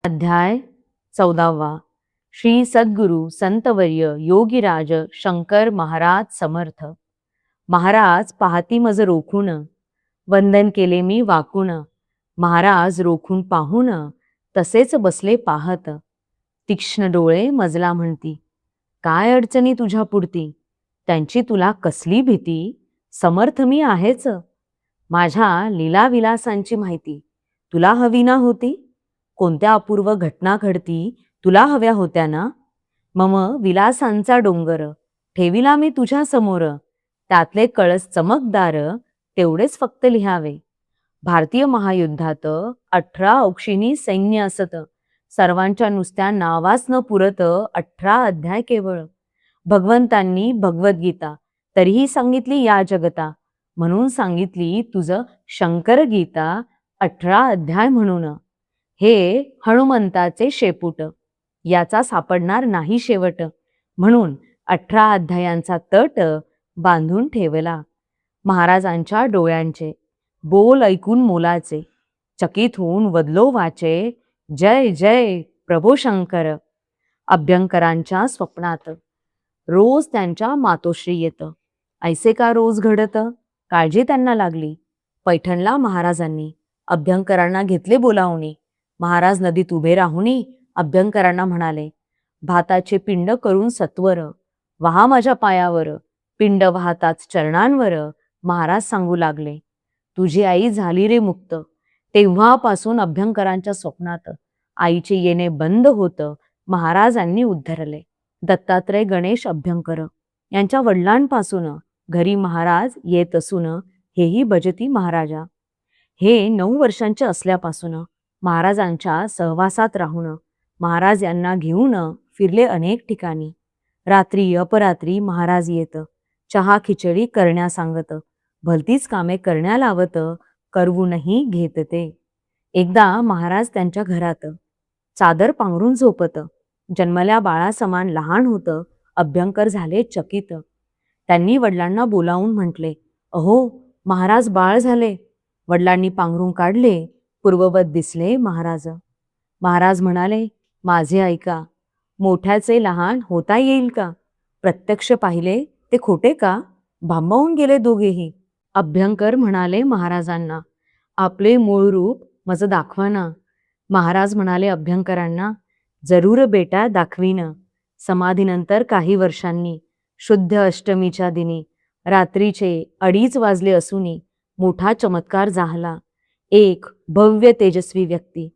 अध्याय 14. श्री सद्गुरु संतवर्य योगीराज शंकर महाराज समर्थ. महाराज पाहती मज रोखून, वंदन केले मी वाकून. महाराज रोखून पाहून, तसेच बसले पाहत. तीक्ष्ण डोळे मजला म्हणती, काय अडचणी तुझ्या पुढती. त्यांची तुला कसली भीती, समर्थ मी आहेच. माझ्या लीलाविलासांची माहिती तुला हवी ना होती. कोणत्या अपूर्व घटना घडती तुला हव्या होत्या ना. मम विलासांचा डोंगर ठेविला मी तुझ्या समोर. त्यातले कळस चमकदार तेवढेच फक्त लिहावे. भारतीय महायुद्धात 18 अक्षिणी सैन्य असत. सर्वांच्या नुसत्या नावास न पुरत 18 अध्याय केवळ. भगवंतांनी भगवद्गीता तरीही सांगितली या जगता. म्हणून सांगितली तुझं शंकर गीता 18 अध्याय म्हणून. हे हनुमंताचे शेपूट, याचा सापडणार नाही शेवट. म्हणून 18 अध्यायांचा तट बांधून ठेवला. महाराजांच्या डोळ्यांचे बोल ऐकून मोलाचे. चकित होऊन वदलो वाचे, जय जय प्रभो शंकर. अभ्यंकरांच्या स्वप्नात रोज त्यांच्या मातोश्री येत. ऐसे का रोज घडत, काळजी त्यांना लागली. पैठणला महाराजांनी अभ्यंकरांना घेतले बोलावणी. महाराज नदीत उभे राहुनी अभ्यंकरांना म्हणाले, भाताचे पिंड करून सत्वर वहा माझ्या पायावर. पिंड वाहताच चरणांवर महाराज सांगू लागले, तुझी आई झाली रे मुक्त. तेव्हापासून अभ्यंकरांच्या स्वप्नात आईचे येणे बंद होतं. महाराजांनी उद्धरले. दत्तात्रय गणेश अभ्यंकर यांच्या वडिलांपासून घरी महाराज येत असून हेही भजती महाराजा. हे 9 वर्षांचे असल्यापासून महाराजांच्या सहवासात राहून महाराज यांना घेऊन फिरले अनेक ठिकाणी. रात्री अपरात्री महाराज येत. चहा खिचडी करण्या सांगत. भलतीच कामे करण्या लावत. करवूनही घेत ते. एकदा महाराज त्यांच्या घरात चादर पांघरून झोपत. जन्मल्या बाळासमान लहान होतं. अभ्यंकर झाले चकित. त्यांनी वडिलांना बोलावून म्हटले, अहो महाराज बाळ झाले. वडिलांनी पांघरून काढले. पूर्ववत दिसले महाराज. महाराज म्हणाले, माझे ऐका. मोठ्याचे लहान होता येईल का. प्रत्यक्ष पाहिले ते खोटे का. भांबावून गेले दोघेही. अभ्यंकर म्हणाले महाराजांना, आपले मूळ रूप मज दाखवा ना. महाराज म्हणाले अभ्यंकरांना, जरूर बेटा दाखवीन. समाधीनंतर काही वर्षांनी शुद्ध अष्टमीच्या दिनी रात्रीचे 2:30 वाजले असूनी मोठा चमत्कार झाला. एक भव्य तेजस्वी व्यक्ती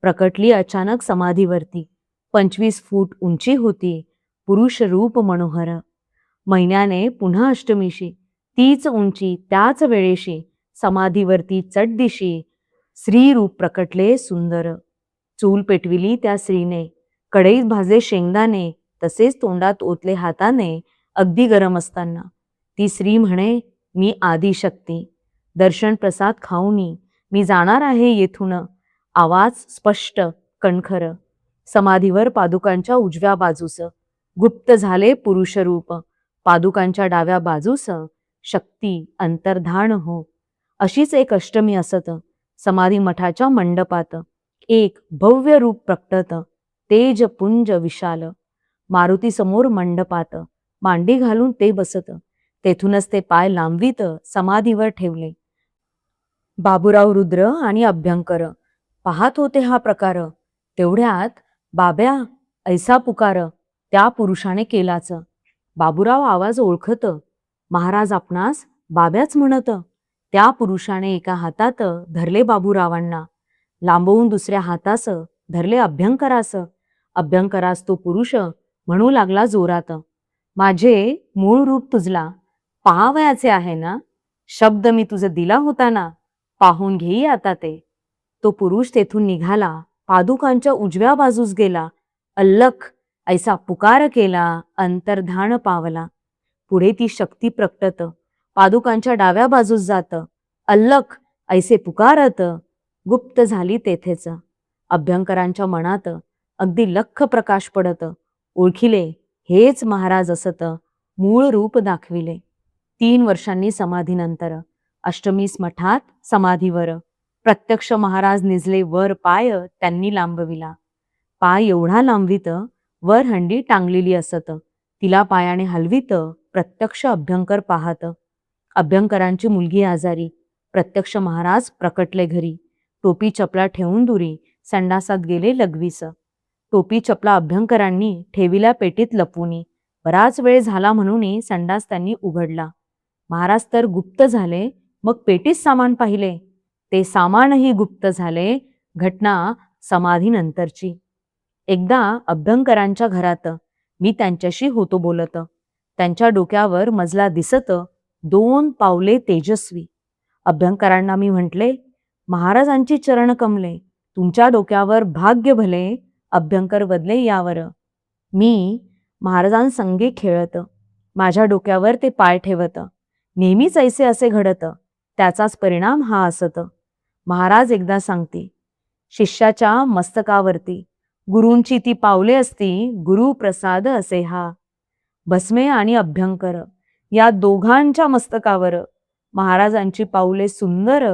प्रकटली अचानक समाधीवरती. 25 फूट उंची होती. पुरुष रूप मनोहर. महिन्याने पुन्हा अष्टमीशी तीच उंची त्याच वेळेशी समाधीवरती चटदिशी स्त्रीरूप प्रकटले सुंदर. चूल पेटविली त्या स्त्रीने. कढईत भाजले शेंगदाणे तसेच तोंडात ओतले हाताने अगदी गरम असताना. ती स्त्री म्हणे, मी आदिशक्ती. दर्शन प्रसाद खाऊनी मी जाणार आहे येथून. आवाज स्पष्ट कणखर. समाधीवर पादुकांच्या उजव्या बाजूस गुप्त झाले पुरुषरूप. पादुकांच्या डाव्या बाजूस शक्ती अंतर्धान हो. अशीच एक अष्टमी असत. समाधी मठाच्या मंडपात एक भव्य रूप प्रकटत. तेज पुंज विशाल. मारुती समोर मंडपात मांडी घालून ते बसत. तेथूनच ते पाय लांबवीत समाधीवर ठेवले. बाबूराव रुद्र आणि अभ्यंकर पाहत होते हा प्रकार. तेवढ्यात बाब्या ऐसा पुकार त्या पुरुषाने केलाच. बाबूराव आवाज ओळखत. महाराज आपणास बाब्याच म्हणत. त्या पुरुषाने एका हातात धरले बाबूरावांना. लांबवून दुसऱ्या हातास धरले अभ्यंकरास. अभ्यंकरास तो पुरुष म्हणू लागला जोरात, माझे मूळ रूप तुझला पाहावयाचे आहे ना. शब्द मी तुझा दिला होता ना. पाहून घेई आता ते. तो पुरुष तेथून निघाला. पादुकांच्या उजव्या बाजूस गेला. अल्लख ऐसा पुकार केला. अंतर्धान पावला. पुढे ती शक्ती प्रकटत. पादुकांच्या डाव्या बाजूस जात. अल्लख ऐसे पुकारत गुप्त झाली तेथेच. अभ्यंकरांच्या मनात अगदी लख प्रकाश पडत. ओळखिले हेच महाराज असत. मूळ रूप दाखविले. 3 वर्षांनी समाधीनंतर अष्टमीस मठात समाधीवर प्रत्यक्ष महाराज निजले वर पाय त्यांनी लांबविला. पाय एवढा लांबवीत, वर हंडी टांगलेली असत. तिला पायाने हलवीत, प्रत्यक्ष अभ्यंकर पाहत. अभ्यंकरांची मुलगी आजारी, प्रत्यक्ष महाराज प्रकटले घरी. टोपी चपला ठेवून दुरी, संडासात गेले लघवीस. टोपी चपला अभ्यंकरांनी ठेविल्या पेटीत लपवुनी. बराच वेळ झाला म्हणून संडास त्यांनी उघडला. महाराज तर गुप्त झाले, मग पेटीत सामान पाहिले. ते सामानही गुप्त झाले, घटना समाधीनंतरची. एकदा अभ्यंकरांच्या घरात मी त्यांच्याशी होतो बोलत. त्यांच्या डोक्यावर मजला दिसत 2 पावले तेजस्वी. अभ्यंकरांना मी म्हटले, महाराजांची चरण कमले, तुमच्या डोक्यावर भाग्य भले, अभ्यंकर बदले यावर. मी महाराजांसंगे खेळत, माझ्या डोक्यावर ते पाय ठेवत. नेहमीच ऐसे असे घडत, त्याचाच परिणाम हा असत. महाराज एकदा सांगते, शिष्याच्या मस्तकावरती गुरूंची ती पावले असती, गुरुप्रसाद असे हा. भस्मे आणि अभ्यंकर या दोघांच्या मस्तकावर महाराजांची पावले सुंदर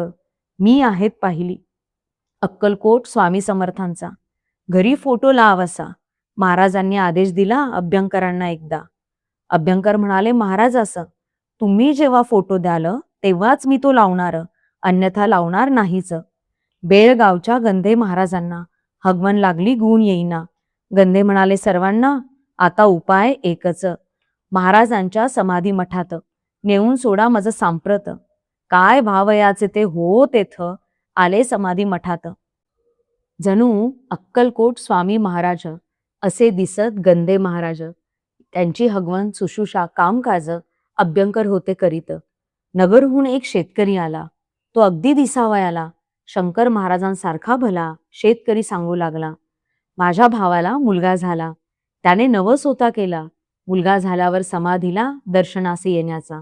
मी आहेत पाहिली. अक्कलकोट स्वामी समर्थांचा. घरी फोटो लावासा महाराजांनी आदेश दिला अभ्यंकरांना एकदा. अभ्यंकर म्हणाले, महाराज असं तुम्ही जेव्हा फोटो द्याल तेव्हाच मी तो लावणार, अन्यथा लावणार नाहीच. बेळगावच्या गंधे महाराजांना हगवण लागली, गुण येईना. गंधे म्हणाले सर्वांना, आता उपाय एकच, महाराजांच्या समाधी मठात नेऊन सोडा माझं सांप्रत. काय भावयाचे ते हो तेथ आले समाधी मठात. जणू अक्कलकोट स्वामी महाराज असे दिसत गंधे महाराज. त्यांची हगवण सुशुषा कामकाज अभ्यंकर होते करीत. नगरहून एक शेतकरी आला, तो अगदी दिसावयाला शंकर महाराजांसारखा भला. शेतकरी सांगू लागला, माझ्या भावाला मुलगा झाला, त्याने नवस होता केला, मुलगा झाल्यावर समाधीला दर्शनासी येण्याचा.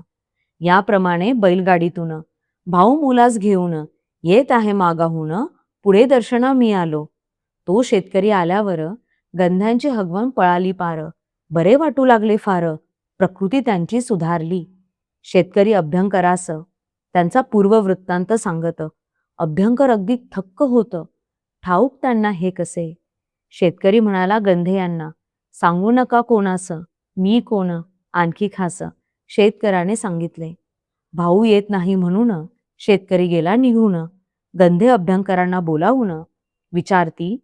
याप्रमाणे बैलगाडीतून भाऊ मुलास घेऊन येत आहे मागाहून, पुढे दर्शना मी आलो. तो शेतकरी आल्यावर गंध्यांची हगवण पळाली पार, बरे वाटू लागले फार, प्रकृती त्यांची सुधारली. शेतकरी अभ्यंकरास त्यांचा पूर्ववृत्तांत सांगत. अभ्यंकर अगदी थक्क होत, ठाऊक त्यांना हे कसे. शेतकरी म्हणाला गंधे यांना, सांगू नका कोणास, मी कोण, आणखी खास. शेतकऱ्याने सांगितले. भाऊ येत नाही म्हणून शेतकरी गेला निघून. गंधे अभ्यंकरांना बोलावून विचारती,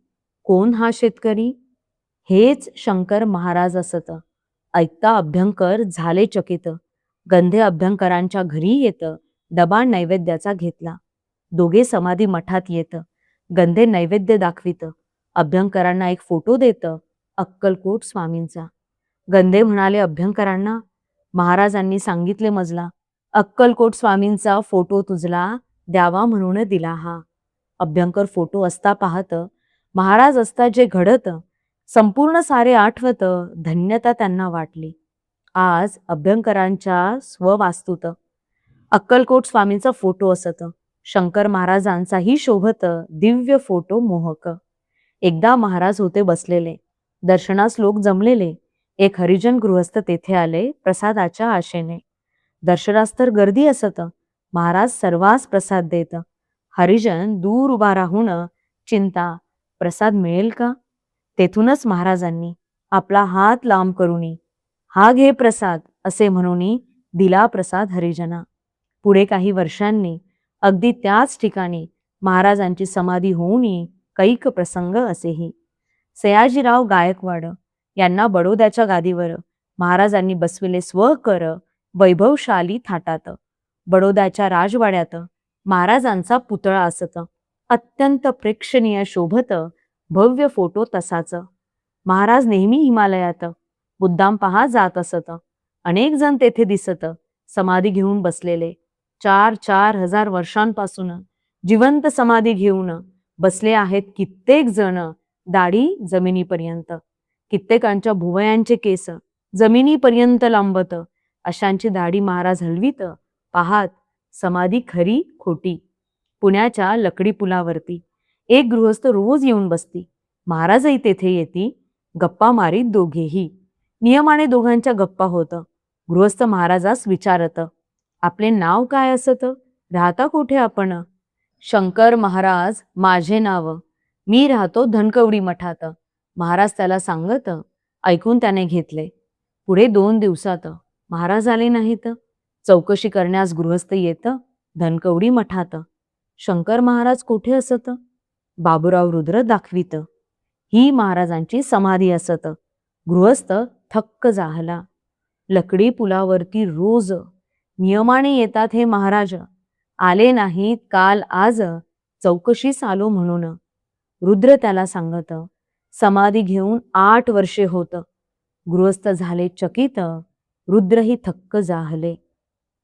कोण हा शेतकरी. हेच शंकर महाराज असत. ऐकता अभ्यंकर झाले चकित. गंधे अभ्यंकरांच्या घरी येत, डबा नैवेद्याचा घेतला. दोघे समाधी मठात येत. गंधे नैवेद्य दाखवित, अभ्यंकरांना एक फोटो देत, अक्कलकोट स्वामींचा. गंधे म्हणाले अभ्यंकरांना, महाराजांनी सांगितले मजला, अक्कलकोट स्वामींचा फोटो तुझला द्यावा म्हणून दिला हा. अभ्यंकर फोटो असता पाहत, महाराज असता जे घडत, संपूर्ण सारे आठवत, धन्यता त्यांना वाटली. आज अभ्यंकरांच्या स्ववास्तूत अक्कलकोट स्वामींचा फोटो असत. शंकर महाराजांचाही शोभत दिव्य फोटो मोहक. एकदा महाराज होते बसलेले, दर्शनास लोक जमलेले. एक हरिजन गृहस्थ तेथे आले प्रसादाच्या आशेने. दर्शनास तर गर्दी असत, महाराज सर्वांस प्रसाद देत. हरिजन दूर उभा राहून चिंता, प्रसाद मिळेल का. तेथूनच महाराजांनी आपला हात लांब करूनी, हा घे प्रसाद असे म्हणून दिला प्रसाद हरिजना. पुढे काही वर्षांनी अगदी त्याच ठिकाणी महाराजांची समाधी होऊन कैक प्रसंग असेही. सयाजीराव गायकवाड यांना बडोद्याच्या गादीवर महाराजांनी बसविले स्वकर वैभवशाली थाटात. बडोद्याच्या राजवाड्यात महाराजांचा पुतळा असत. अत्यंत प्रेक्षणीय शोभत भव्य फोटो तसाच. महाराज नेहमी हिमालयात मुद्दाम पहा जात असत. अनेक जण तेथे दिसत, समाधी घेऊन बसलेले. 4,000 हजार वर्षांपासून जिवंत समाधी घेऊन बसले आहेत कित्येक जण, दाढी जमिनीपर्यंत. कित्येकांच्या भुवयांचे केस जमिनीपर्यंत लांबत. अशांची दाढी महाराज हलवीत, पाहात समाधी खरी खोटी. पुण्याच्या लकडी पुलावरती एक गृहस्थ रोज येऊन बसती. महाराजही तेथे येती, गप्पा मारीत दोघेही. नियमाने दोघांच्या गप्पा होत. गृहस्थ महाराजास विचारत, आपले नाव काय असत, राहता कोठे आपण. शंकर महाराज माझे नाव, मी राहतो धनकवडी मठात. महाराज त्याला सांगत ऐकून त्याने घेतले. पुढे 2 दिवसात महाराज आले नाहीत. चौकशी करण्यास गृहस्थ येत, धनकवडी मठात. शंकर महाराज कोठे असत? बाबूराव रुद्र दाखवित. ही महाराजांची समाधी असत. गृहस्थ थक्क झाला. लकडी पुलावरती रोज नियमाने येतात हे महाराज. आले नाहीत काल आज, चौकशीस आलो म्हणून. रुद्र त्याला सांगत, समाधी घेऊन 8 वर्षे होत. गृहस्थ झाले चकित, रुद्रही थक्क झाले.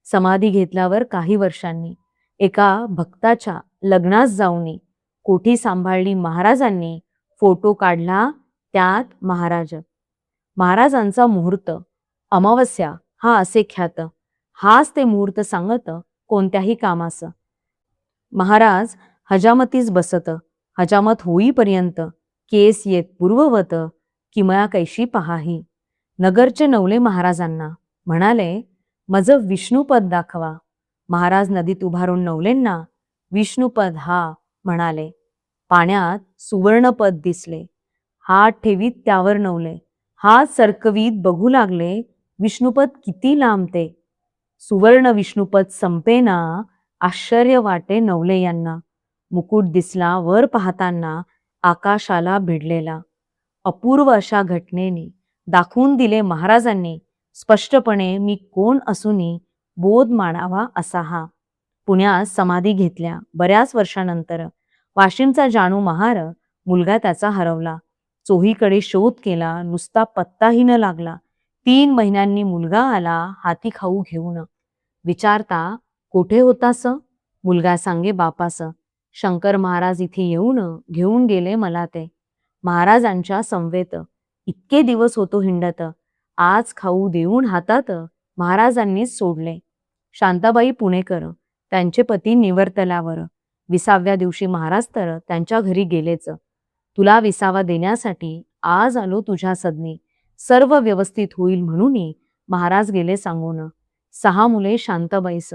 समाधी घेतल्यावर काही वर्षांनी एका भक्ताच्या लग्नास जाऊन कोठी सांभाळली महाराजांनी. फोटो काढला, त्यात महाराजांचा मुहूर्त अमावस्या हा असे ख्यात. हाच ते मुहूर्त सांगत कोणत्याही कामास. महाराज हजामतीस बसत. हजामत होईपर्यंत केस येत पूर्ववत, किमया कैशी पहाही. नगरचे नवले महाराजांना म्हणाले, मज विष्णुपद दाखवा. महाराज नदीत उभारून नवलेंना विष्णुपद हा म्हणाले. पाण्यात सुवर्णपद दिसले. हात ठेवीत त्यावर नवले. हात सरकवीत बघू लागले, विष्णुपद किती लांब ते. सुवर्ण विष्णुपद संपेना, आश्चर्य वाटे नवले यांना. मुकुट दिसला वर पाहताना, आकाशाला भिडलेला. अपूर्व अशा घटनेने दाखवून दिले महाराजांनी स्पष्टपणे मी कोण असूनी बोध मानावा असा हा. पुण्यात समाधी घेतल्या. बऱ्याच वर्षानंतर वाशिमचा जानू महार मुलगा त्याचा हरवला. चोहीकडे शोध केला, नुसता पत्ताही न लागला. 3 महिन्यांनी मुलगा आला हाती खाऊ घेऊन. विचारता कोठे होतास? मुलगा सांगे बापास, शंकर महाराज इथे येऊन घेऊन गेले मला ते. महाराजांच्या समवेत इतके दिवस होतो हिंडत. आज खाऊ देऊन हातात महाराजांनीच सोडले. शांताबाई पुणेकर त्यांचे पती निवर्तल्यावर 20व्या दिवशी महाराज तर त्यांच्या घरी गेलेच. तुला विसावा देण्यासाठी आज आलो तुझ्या सदनी. सर्व व्यवस्थित होईल म्हणून महाराज गेले सांगून. 6 मुले शांताबाईस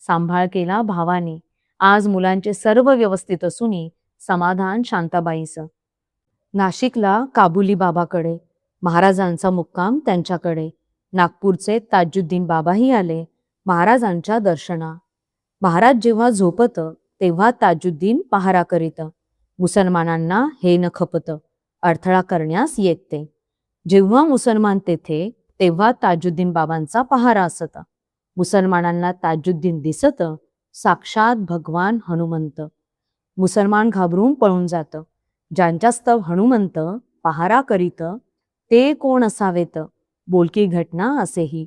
सांभाळ केला भावाने. आज मुलांचे सर्व व्यवस्थित असून समाधान शांताबाईस. नाशिकला काबुली बाबाकडे महाराजांचा मुक्काम त्यांच्याकडे. नागपूरचे ताजुद्दीन बाबाही आले महाराजांच्या दर्शना. महाराज जेव्हा झोपत तेव्हा ताजुद्दीन पहारा करीत. मुसलमानांना हे न खपत, अडथळा करण्यास येत ते. जेव्हा मुसलमान तेथे तेव्हा ताजुद्दीन बाबांचा पहारा असत. मुसलमानांना ताजुद्दीन दिसत, साक्षात भगवान हनुमंत. मुसलमान घाबरून पळून जात. ज्यांच्यास्तव हनुमंत पहारा करीत ते कोण असावेत? बोलकी घटना असेही.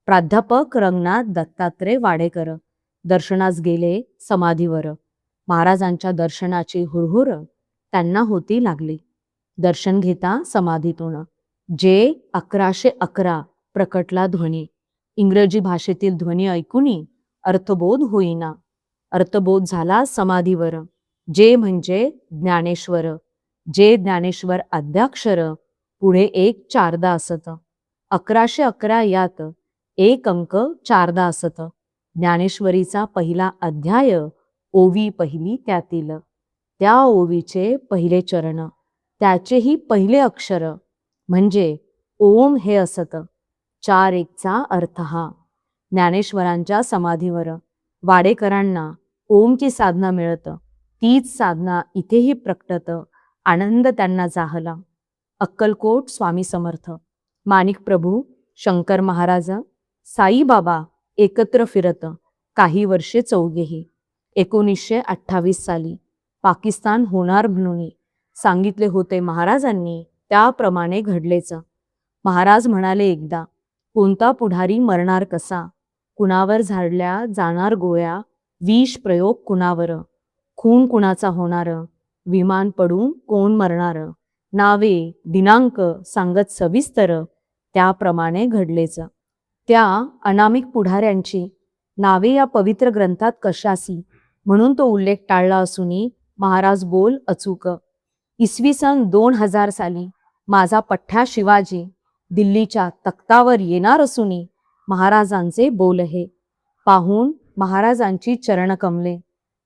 प्राध्यापक रंगनाथ दत्तात्रय वाडेकर दर्शनास गेले समाधीवर. महाराजांच्या दर्शनाची हुरहुर त्यांना होती लागली. दर्शन घेता समाधीतून जे 1111 प्रकटला ध्वनी. इंग्रजी भाषेतील ध्वनी ऐकूनी अर्थबोध होईना. अर्थबोध झाला समाधीवर. जे म्हणजे ज्ञानेश्वर. जे ज्ञानेश्वर आद्याक्षर पुढे 1 4दा असत. 1111 यात 1 अंक 4दा असत. ज्ञानेश्वरीचा पहिला अध्याय ओवी पहिली त्यातील. त्या ओवीचे पहिले चरण, त्याचेही पहिले अक्षर म्हणजे ओम हे असत. 4-1चा अर्थ हा. ज्ञानेश्वरांच्या समाधीवर वाडेकरांना ओमची साधना मिळत. तीच साधना इथेही प्रकटत. आनंद त्यांना जाहला. अक्कलकोट स्वामी समर्थ, माणिक प्रभू, शंकर महाराज, साईबाबा एकत्र फिरत काही वर्षे चौघेही. 1928 साली पाकिस्तान होणार म्हणून सांगितले होते महाराजांनी, त्याप्रमाणे घडलेच. महाराज म्हणाले एकदा, कोणता पुढारी मरणार कसा? कुणावर झाडल्या जाणार गोळ्या, विष प्रयोग कुणावर, खून कुणाचा होणार, विमान पडून कोण मरणार, नावे दिनांक सांगत सविस्तर त्याप्रमाणे घडलेच. त्या अनामिक पुढाऱ्यांची नावे या पवित्र ग्रंथात कशासी म्हणून तो उल्लेख टाळला असूनही महाराज बोल अचूक. इसवी सन 2000 साली माझा पठ्ठा शिवाजी दिल्लीच्या तख्तावर येणार असूनही महाराजांचे बोल हे पाहून महाराजांची चरण कमले.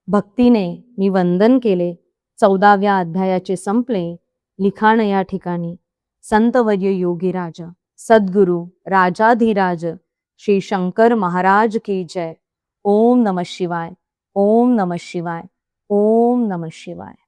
भक्तीने मी वंदन केले. 14व्या अध्यायाचे संपले. लिखाण या ठिकाणी संतवर्य योगीराज सद्गुरु राजाधिराज श्री शंकर महाराज की जय. ओम नमः शिवाय. ओम नमः शिवाय. ओम नमः शिवाय.